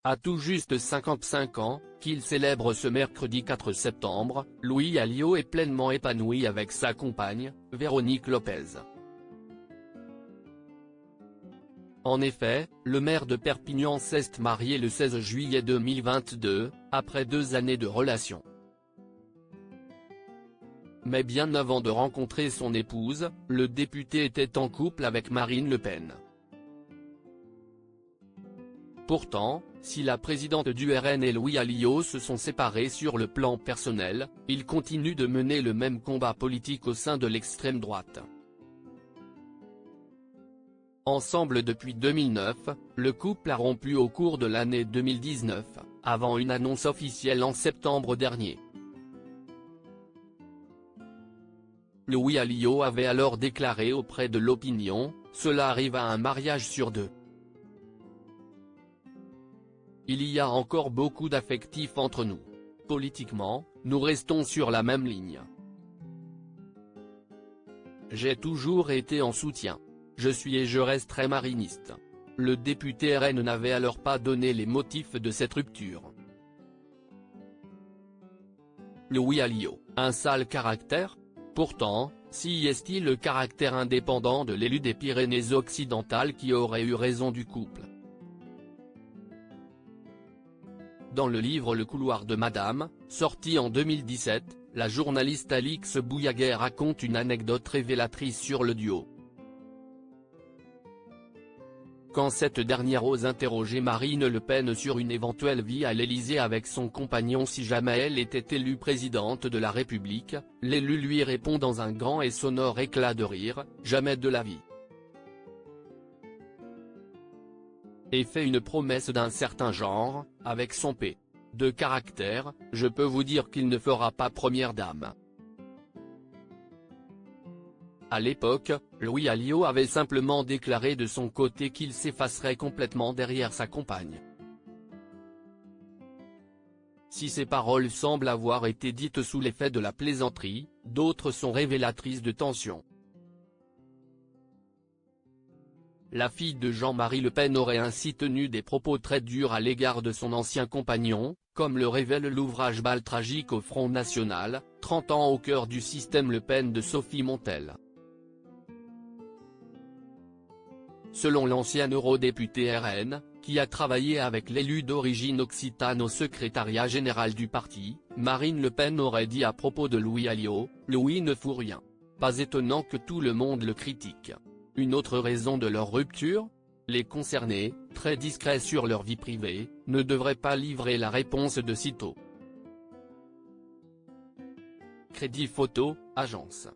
À tout juste 55 ans, qu'il célèbre ce mercredi 4 septembre, Louis Alliot est pleinement épanoui avec sa compagne, Véronique Lopez. En effet, le maire de Perpignan s'est marié le 16 juillet 2022, après 2 années de relation. Mais bien avant de rencontrer son épouse, le député était en couple avec Marine Le Pen. Pourtant, si la présidente du RN et Louis Alliot se sont séparés sur le plan personnel, ils continuent de mener le même combat politique au sein de l'extrême droite. Ensemble depuis 2009, le couple a rompu au cours de l'année 2019, avant une annonce officielle en septembre dernier. Louis Alliot avait alors déclaré auprès de l'opinion, « Cela arrive à un mariage sur 2. Il y a encore beaucoup d'affectifs entre nous. Politiquement, nous restons sur la même ligne. J'ai toujours été en soutien. Je suis et je resterai mariniste. » Le député RN n'avait alors pas donné les motifs de cette rupture. Louis Alliot, un sale caractère? Pourtant, si est-il le caractère indépendant de l'élu des Pyrénées-Occidentales qui aurait eu raison du couple? Dans le livre Le couloir de Madame, sorti en 2017, la journaliste Alix Bouillaguer raconte une anecdote révélatrice sur le duo. Quand cette dernière ose interroger Marine Le Pen sur une éventuelle vie à l'Élysée avec son compagnon si jamais elle était élue présidente de la République, l'élu lui répond dans un grand et sonore éclat de rire, « Jamais de la vie !» et fait une promesse d'un certain genre, avec son P. de caractère, je peux vous dire qu'il ne fera pas première dame. À l'époque, Louis Alliot avait simplement déclaré de son côté qu'il s'effacerait complètement derrière sa compagne. Si ces paroles semblent avoir été dites sous l'effet de la plaisanterie, d'autres sont révélatrices de tensions. La fille de Jean-Marie Le Pen aurait ainsi tenu des propos très durs à l'égard de son ancien compagnon, comme le révèle l'ouvrage Bal tragique au Front National, 30 ans au cœur du système Le Pen de Sophie Montel. Selon l'ancien eurodéputé RN, qui a travaillé avec l'élu d'origine occitane au secrétariat général du parti, Marine Le Pen aurait dit à propos de Louis Alliot, « Louis ne fout rien. Pas étonnant que tout le monde le critique. » Une autre raison de leur rupture? Les concernés, très discrets sur leur vie privée, ne devraient pas livrer la réponse de sitôt. Crédit Photo, agence.